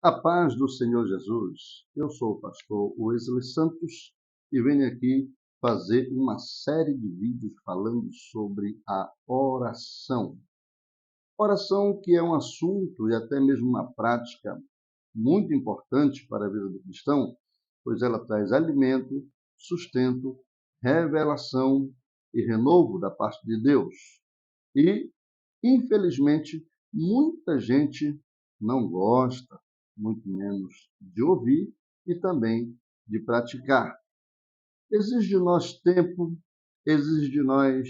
A paz do Senhor Jesus. Eu sou o pastor Wesley Santos e venho aqui fazer uma série de vídeos falando sobre a oração. Oração que é um assunto e até mesmo uma prática muito importante para a vida do cristão, pois ela traz alimento, sustento, revelação e renovo da parte de Deus. E, infelizmente, muita gente não gosta, muito menos de ouvir e também de praticar. Exige de nós tempo, exige de nós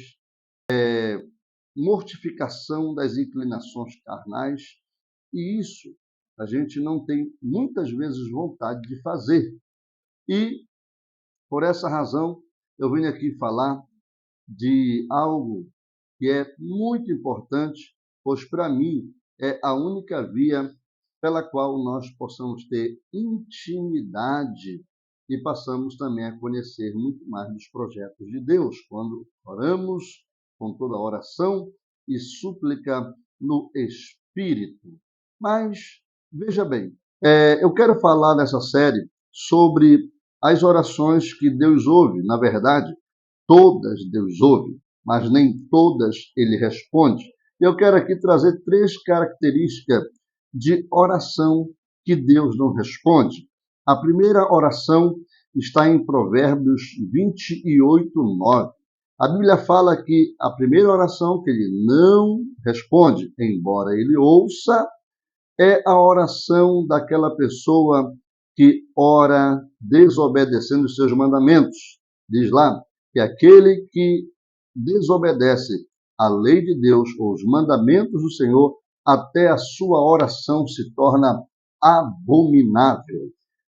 mortificação das inclinações carnais, e isso a gente não tem muitas vezes vontade de fazer. E, por essa razão, eu venho aqui falar de algo que é muito importante, pois para mim é a única via pela qual nós possamos ter intimidade e passamos também a conhecer muito mais dos projetos de Deus, quando oramos com toda oração e súplica no Espírito. Mas, veja bem, eu quero falar nessa série sobre as orações que Deus ouve. Na verdade, todas Deus ouve, mas nem todas Ele responde. Eu quero aqui trazer 3 características de oração que Deus não responde. A primeira oração está em Provérbios 28:9. A Bíblia fala que a primeira oração que Ele não responde, embora Ele ouça, é a oração daquela pessoa que ora desobedecendo os seus mandamentos. Diz lá que aquele que desobedece a lei de Deus ou os mandamentos do Senhor, até a sua oração se torna abominável.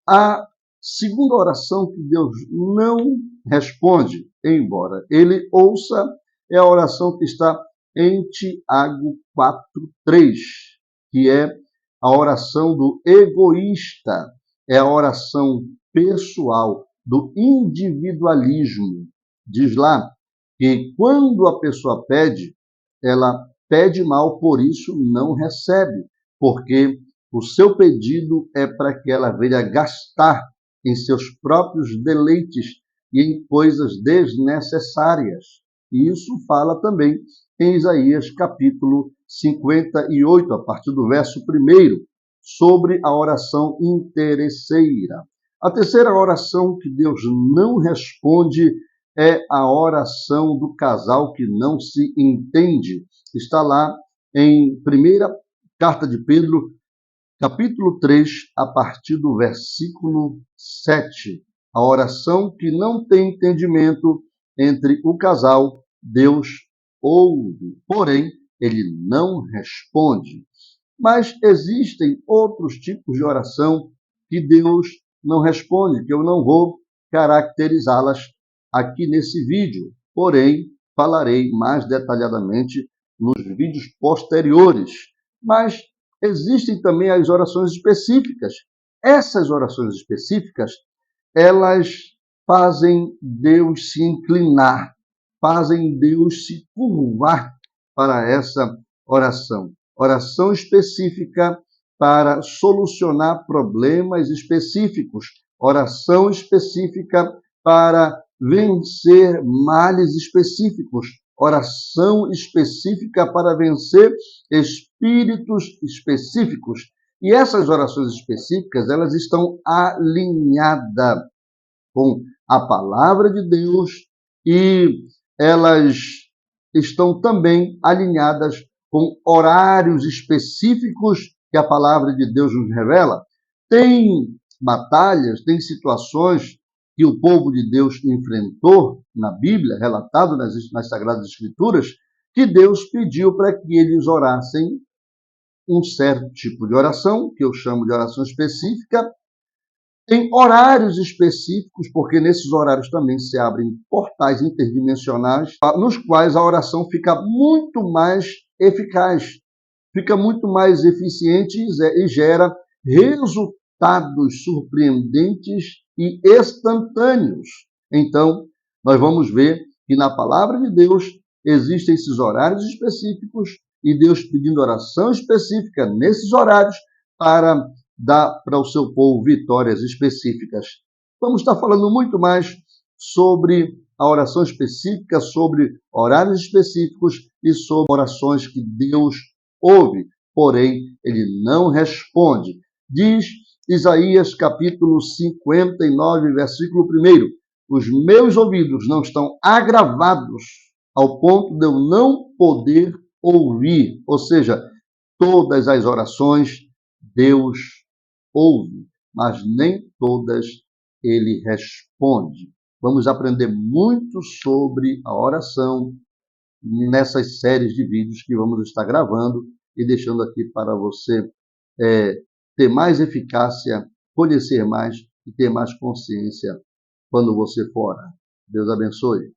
A segunda oração que Deus não responde, embora ele ouça, é a oração que está em Tiago 4:3, que é a oração do egoísta, é a oração pessoal, do individualismo. Diz lá que quando a pessoa pede, ela pede mal, por isso não recebe, porque o seu pedido é para que ela venha gastar em seus próprios deleites e em coisas desnecessárias. E isso fala também em Isaías capítulo 58, a partir do verso 1, sobre a oração interesseira. A terceira oração que Deus não responde é a oração do casal que não se entende. Está lá em primeira carta de Pedro, capítulo 3, a partir do versículo 7. A oração que não tem entendimento entre o casal, Deus ouve, porém, ele não responde. Mas existem outros tipos de oração que Deus não responde, que eu não vou caracterizá-las aqui nesse vídeo, porém, falarei mais detalhadamente nos vídeos posteriores. Mas existem também as orações específicas. Essas orações específicas, elas fazem Deus se inclinar, fazem Deus se curvar para essa oração. Oração específica para solucionar problemas específicos. Oração específica para vencer males específicos. Oração específica para vencer espíritos específicos. E essas orações específicas, elas estão alinhadas com a palavra de Deus e elas estão também alinhadas com horários específicos que a palavra de Deus nos revela. Tem batalhas, tem situações que o povo de Deus enfrentou na Bíblia, relatado nas Sagradas Escrituras, que Deus pediu para que eles orassem um certo tipo de oração, que eu chamo de oração específica. Tem horários específicos, porque nesses horários também se abrem portais interdimensionais, nos quais a oração fica muito mais eficaz, fica muito mais eficiente e gera resultados surpreendentes e instantâneos. Então, nós vamos ver que na palavra de Deus existem esses horários específicos e Deus pedindo oração específica nesses horários para dá para o seu povo vitórias específicas. Vamos estar falando muito mais sobre a oração específica, sobre horários específicos e sobre orações que Deus ouve, porém ele não responde. Diz Isaías capítulo 59, versículo 1: os meus ouvidos não estão agravados ao ponto de eu não poder ouvir. Ou seja, todas as orações Deus ouve, mas nem todas ele responde. Vamos aprender muito sobre a oração nessas séries de vídeos que vamos estar gravando e deixando aqui para você ter mais eficácia, conhecer mais e ter mais consciência quando você for orar. Deus abençoe.